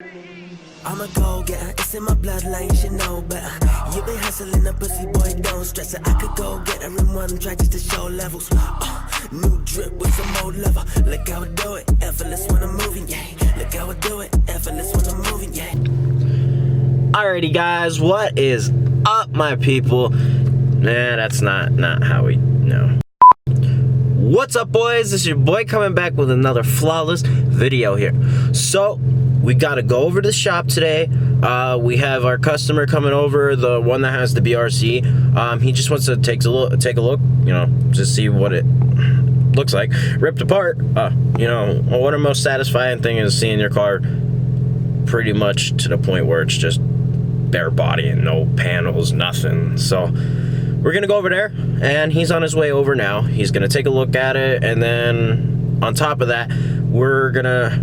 I'm a go-getter, it's in my bloodline, you should know better. You been hustling a pussy, boy, don't stress it. I could go get her in one track just to show levels. New drip with some old leather. Look how I do it, effortless when I'm moving, yeah. Look how I do it, effortless when I'm moving, yeah. Alrighty guys, what is up my people? Nah, that's not how we know. What's up boys? This is your boy coming back with another flawless video here. So we gotta go over to the shop today. We have our customer coming over, the one that has the BRC. He just wants to take a look, you know, just see what it looks like. Ripped apart. You know, what a most satisfying thing is seeing your car pretty much to the point where it's just bare body and no panels, nothing. So we're gonna go over there, and he's on his way over now. He's gonna take a look at it, and then on top of that, we're gonna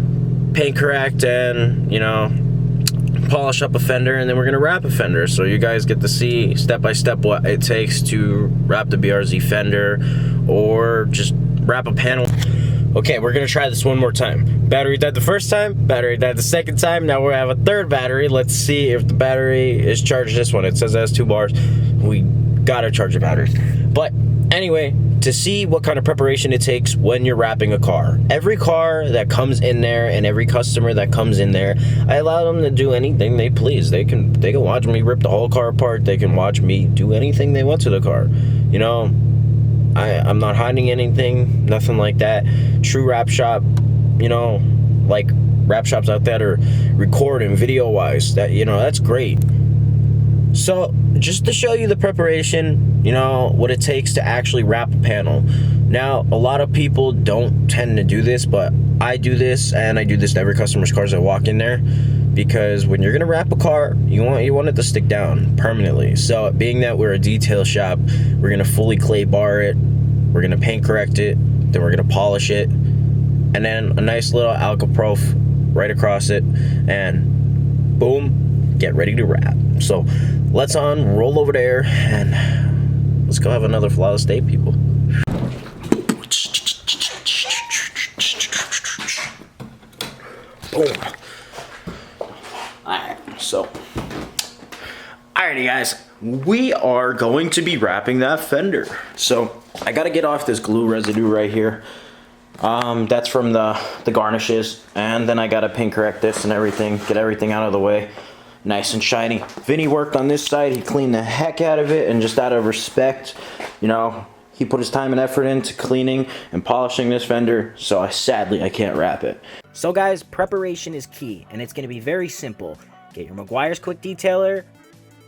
paint correct and, you know, polish up a fender, and then we're gonna wrap a fender, so you guys get to see step by step what it takes to wrap the BRZ fender or just wrap a panel. Okay, we're gonna try this one more time. Battery died the first time, battery died the second time, now we have a third battery. Let's see if the battery is charged. This one, it says it has 2 bars. We gotta charge the batteries. But anyway, to see what kind of preparation it takes when you're wrapping a car. Every car that comes in there and every customer that comes in there, I allow them to do anything they please. They can watch me rip the whole car apart. They can watch me do anything they want to the car. You know, I'm not hiding anything, nothing like that. True wrap shop, you know, like wrap shops out there are recording video wise, that, you know, that's great. So just to show you the preparation, you know, what it takes to actually wrap a panel. Now, a lot of people don't tend to do this, but I do this, and I do this to every customer's cars I walk in there, because when you're gonna wrap a car, you want it to stick down permanently. So being that we're a detail shop, we're gonna fully clay bar it, we're gonna paint correct it, then we're gonna polish it, and then a nice little Alcaprof right across it, and boom, get ready to wrap. So let's roll over there and let's go have another flawless day, people. Boom. Alright, so alrighty guys, we are going to be wrapping that fender. So I gotta get off this glue residue right here. That's from the garnishes, and then I gotta paint correct this and everything, get everything out of the way. Nice and shiny. Vinny worked on this side. He cleaned the heck out of it, and just out of respect, you know, he put his time and effort into cleaning and polishing this fender, so sadly I can't wrap it. So guys, preparation is key, and it's going to be very simple. Get your Meguiar's Quick Detailer,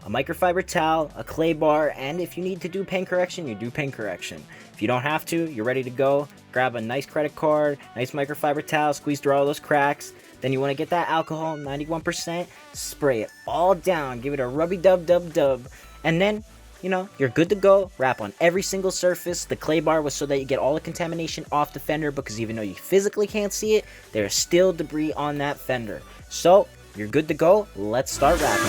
a microfiber towel, a clay bar, and if you need to do paint correction, you do paint correction. If you don't have to, you're ready to go. Grab a nice credit card, nice microfiber towel, squeeze through all those cracks. Then you want to get that alcohol, 91%, spray it all down, give it a rubby dub, and then, you know, you're good to go. Wrap on every single surface. The clay bar was so that you get all the contamination off the fender, because even though you physically can't see it, there's still debris on that fender. So, you're good to go. Let's start wrapping.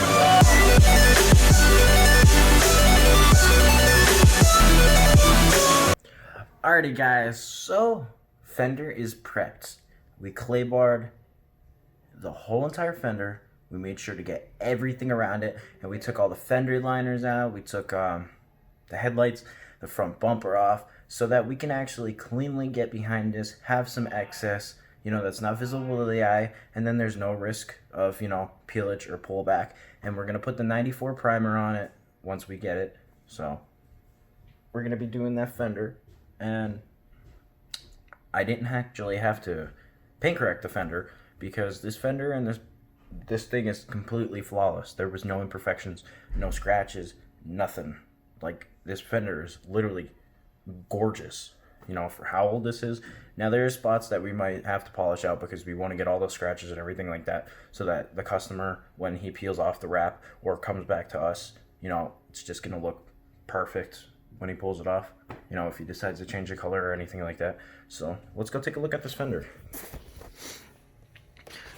Alrighty guys, so fender is prepped. We clay barred the whole entire fender. We made sure to get everything around it, and we took all the fender liners out. We took the headlights, the front bumper off, so that we can actually cleanly get behind this, have some excess, you know, that's not visible to the eye, and then there's no risk of, you know, peelage or pullback. And we're gonna put the 94 primer on it once we get it. So we're gonna be doing that fender, and I didn't actually have to paint correct the fender, because this fender and this thing is completely flawless. There was no imperfections, no scratches, nothing. Like, this fender is literally gorgeous, you know, for how old this is. Now, there are spots that we might have to polish out, because we want to get all those scratches and everything like that, so that the customer, when he peels off the wrap or comes back to us, you know, it's just going to look perfect when he pulls it off, you know, if he decides to change the color or anything like that. So let's go take a look at this fender.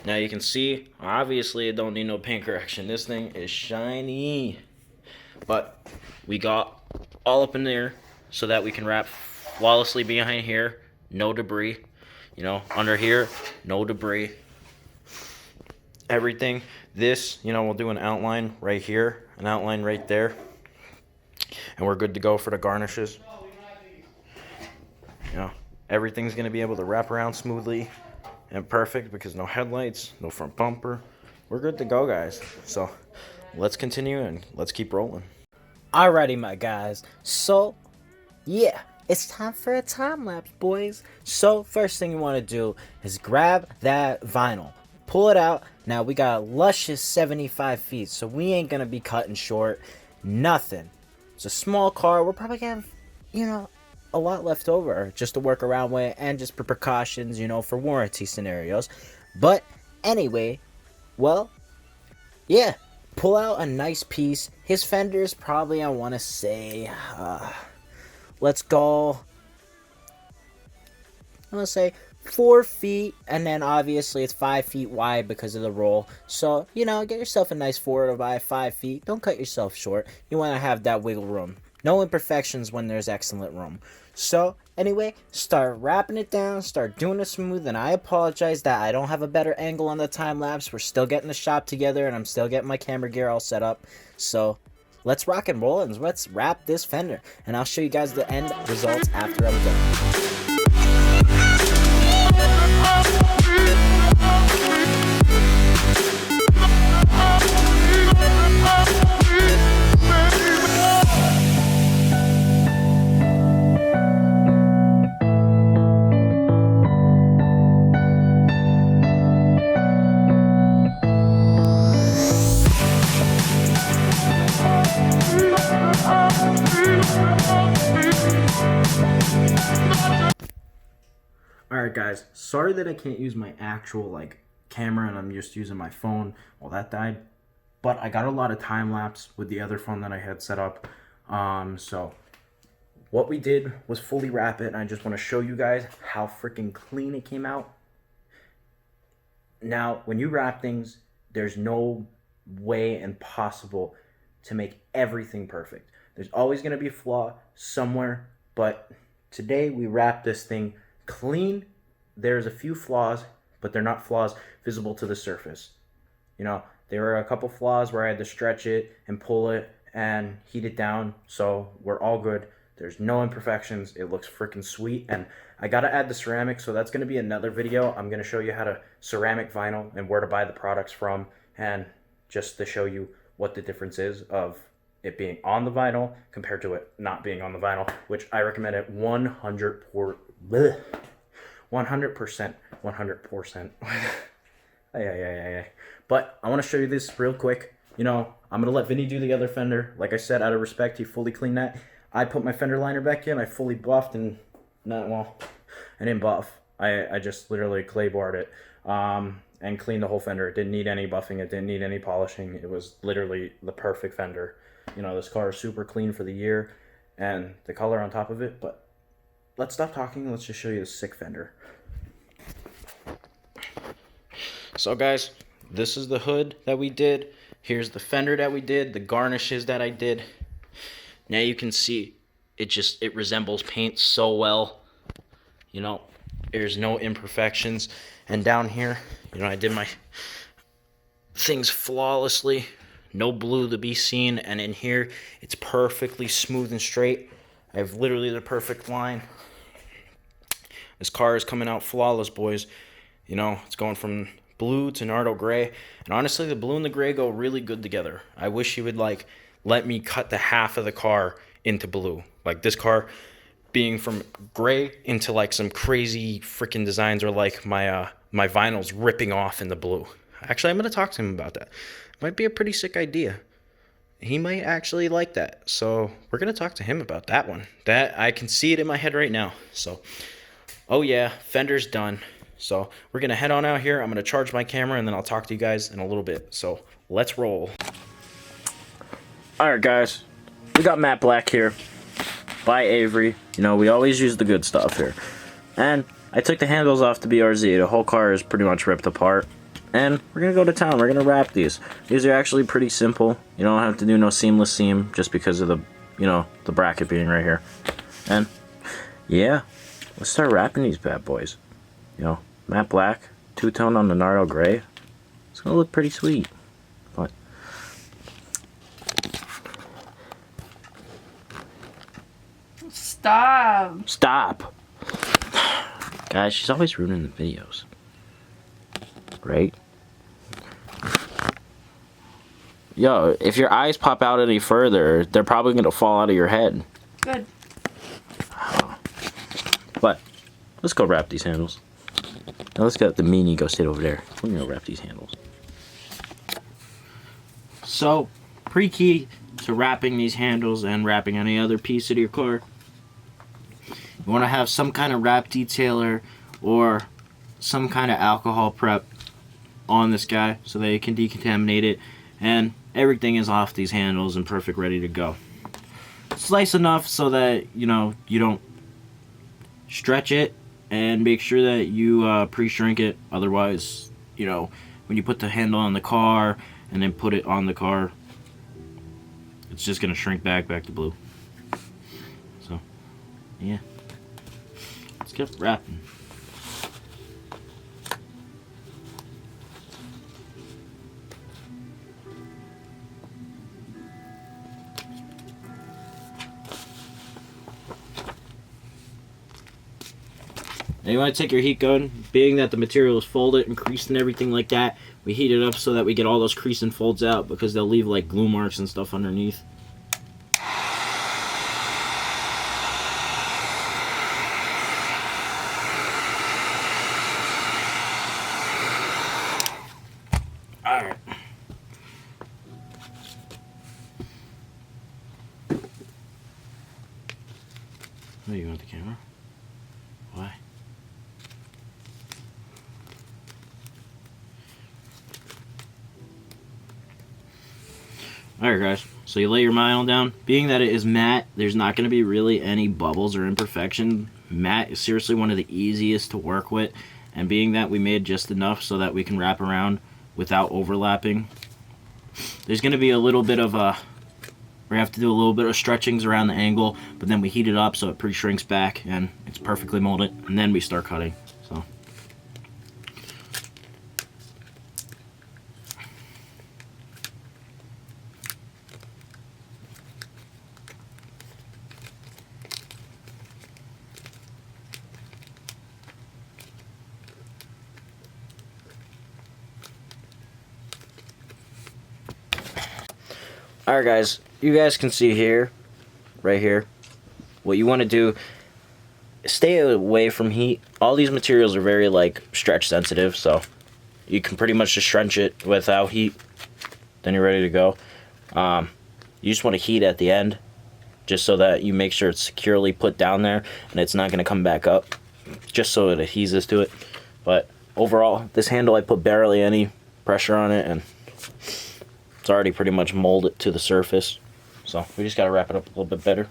Now you can see, obviously it don't need no paint correction. This thing is shiny. But we got all up in there so that we can wrap flawlessly behind here. No debris. You know, under here, no debris. everything. This, you know, we'll do an outline right here, an outline right there, and we're good to go for the garnishes. You know, everything's going to be able to wrap around smoothly and perfect because no headlights, no front bumper. We're good to go, guys. So let's continue and let's keep rolling. Alrighty, my guys. So, yeah, it's time for a time lapse, boys. So, first thing you want to do is grab that vinyl, pull it out. Now, we got a luscious 75 feet, so we ain't gonna be cutting short. Nothing. It's a small car. We're probably gonna have, you know, a lot left over just to work around with and just for precautions, you know, for warranty scenarios. But anyway, well, yeah, pull out a nice piece. His Fenders probably, I want to say, let's go, I'm gonna say 4 feet, and then obviously it's 5 feet wide because of the roll. So, you know, get yourself a nice 4 by 5 feet. Don't cut yourself short. You want to have that wiggle room. No imperfections when there's excellent room. So, anyway, start wrapping it down, start doing it smooth, and I apologize that I don't have a better angle on the time lapse. We're still getting the shop together, and I'm still getting my camera gear all set up. So, let's rock and roll, and let's wrap this Fender, and I'll show you guys the end results after I'm done. Alright guys, sorry that I can't use my actual like camera and I'm just using my phone. Well, that died. But I got a lot of time lapse with the other phone that I had set up. So what we did was fully wrap it, and I just want to show you guys how freaking clean it came out. Now, when you wrap things, there's no way impossible to make everything perfect. There's always going to be a flaw somewhere, but today we wrapped this thing clean. There's a few flaws, but they're not flaws visible to the surface. You know, there were a couple flaws where I had to stretch it and pull it and heat it down, so we're all good. There's no imperfections. It looks freaking sweet, and I gotta add the ceramic, so that's gonna be another video. I'm gonna show you how to ceramic vinyl and where to buy the products from, and just to show you what the difference is of it being on the vinyl compared to it not being on the vinyl, which I recommend it 100%. 100%. But I want to show you this real quick. You know, I'm going to let Vinny do the other fender. Like I said, out of respect, he fully cleaned that. I put my fender liner back in. I fully buffed and, well, I didn't buff. I just literally clayboard it and cleaned the whole fender. It didn't need any buffing. It didn't need any polishing. It was literally the perfect fender. You know, this car is super clean for the year and the color on top of it. But let's stop talking. Let's just show you the sick fender. So guys, this is the hood that we did. Here's the fender that we did, the garnishes that I did. Now you can see it resembles paint so well. You know, there's no imperfections. And down here, you know, I did my things flawlessly. No blue to be seen. And in here, it's perfectly smooth and straight. I have literally the perfect line. This car is coming out flawless, boys. You know, it's going from blue to Nardo gray. And honestly, the blue and the gray go really good together. I wish you would, like, let me cut the half of the car into blue. Like, this car being from gray into, like, some crazy freaking designs, or, like, my vinyl's ripping off in the blue. Actually, I'm going to talk to him about that. Might be a pretty sick idea. He might actually like that. So we're going to talk to him about that one. That, I can see it in my head right now. So, oh yeah, Fender's done. So we're going to head on out here. I'm going to charge my camera, and then I'll talk to you guys in a little bit. So let's roll. Alright guys, we got matte black here by Avery. You know, we always use the good stuff here. And I took the handles off the BRZ. The whole car is pretty much ripped apart. And we're going to go to town. We're going to wrap these. These are actually pretty simple. You don't have to do no seamless seam just because of the, you know, the bracket being right here. And yeah, let's start wrapping these bad boys. You know, matte black, two-tone on the Nardo gray. It's It's gonna look pretty sweet. But stop. Guys, she's always ruining the videos. Right? Yo, if your eyes pop out any further, they're probably gonna fall out of your head. Good. But let's go wrap these handles. Now let's get the meanie go sit over there. We're gonna wrap these handles. So, pre-key to wrapping these handles and wrapping any other piece of your car, you want to have some kind of wrap detailer or some kind of alcohol prep on this guy so that it can decontaminate it and everything is off these handles and perfect, ready to go. Slice enough so that you don't stretch it, and make sure that you pre-shrink it. Otherwise, when you put the handle on the car and then put it on the car, it's just gonna shrink back to blue. So yeah, let's get wrapping. Now you want to take your heat gun, being that the material is folded and creased and everything like that, we heat it up so that we get all those crease and folds out, because they'll leave like glue marks and stuff underneath. Alright. Oh, you want the camera? Why? Alright guys, so you lay your vinyl down. Being that it is matte, there's not going to be really any bubbles or imperfection. Matte is seriously one of the easiest to work with, and being that we made just enough so that we can wrap around without overlapping, there's going to be a little bit of we have to do a little bit of stretchings around the angle, but then we heat it up so it pre-shrinks back and it's perfectly molded, and then we start cutting. So alright guys, you guys can see here, right here, what you want to do, stay away from heat. All these materials are very stretch sensitive, so you can pretty much just stretch it without heat, then you're ready to go. You just want to heat at the end, just so that you make sure it's securely put down there and it's not going to come back up, just so it adheses to it. But overall, this handle, I put barely any pressure on it, and it's already pretty much molded to the surface. So we just got to wrap it up a little bit better.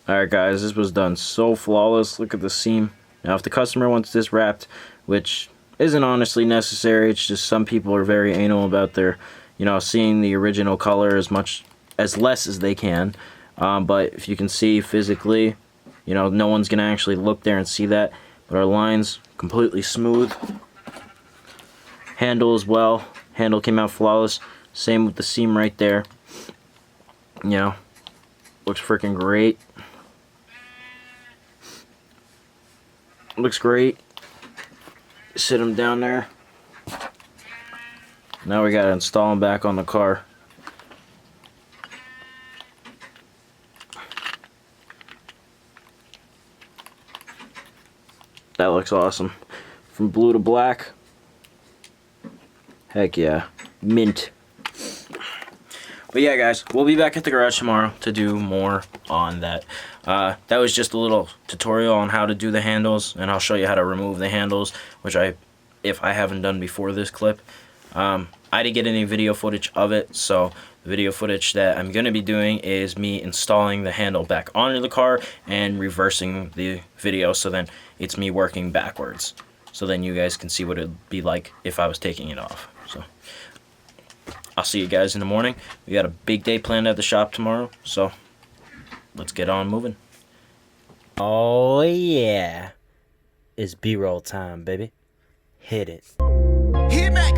Alright guys, this was done so flawless. Look at the seam. Now if the customer wants this wrapped, which isn't honestly necessary, it's just some people are very anal about their, seeing the original color as less as they can. But if you can see physically, no one's gonna actually look there and see that. But our line's completely smooth. Handle as well. Handle came out flawless. Same with the seam right there. Looks freaking great. Looks great. Sit them down there. Now we gotta install them back on the car. That looks looks awesome. From blue to black. Heck yeah. Mint. But yeah, guys, we'll be back at the garage tomorrow to do more on that. That was just a little tutorial on how to do the handles, and I'll show you how to remove the handles, which if I haven't done before this clip. I didn't get any video footage of it, so the video footage that I'm going to be doing is me installing the handle back onto the car and reversing the video, so then it's me working backwards. So then you guys can see what it'd be like if I was taking it off. So I'll see you guys in the morning. We got a big day planned at the shop tomorrow, so let's get on moving. Oh yeah, it's B-roll time, baby. Hit it. Hit back.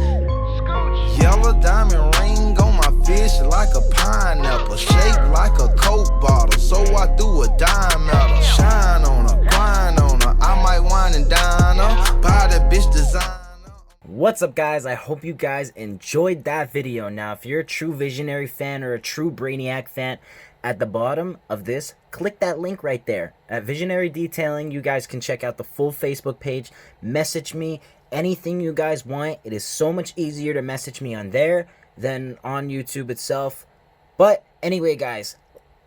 Yellow diamond ring on my fish like a pineapple, shaped like a Coke bottle, so I threw a dime at her. Shine on her, grind on her, I might wine and dine her, buy the bitch design. What's up, guys? I hope you guys enjoyed that video. Now, if you're a true Visionary fan or a true Brainiac fan, at the bottom of this, click that link right there. At Visionary Detailing, you guys can check out the full Facebook page, message me, anything you guys want. It is so much easier to message me on there than on YouTube itself. But anyway, guys,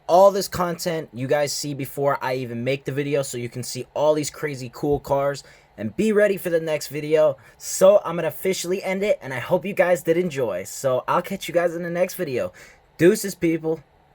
all this content you guys see before I even make the video, so you can see all these crazy cool cars and be ready for the next video. So I'm gonna officially end it, and I hope you guys did enjoy. So I'll catch you guys in the next video. Deuces, people.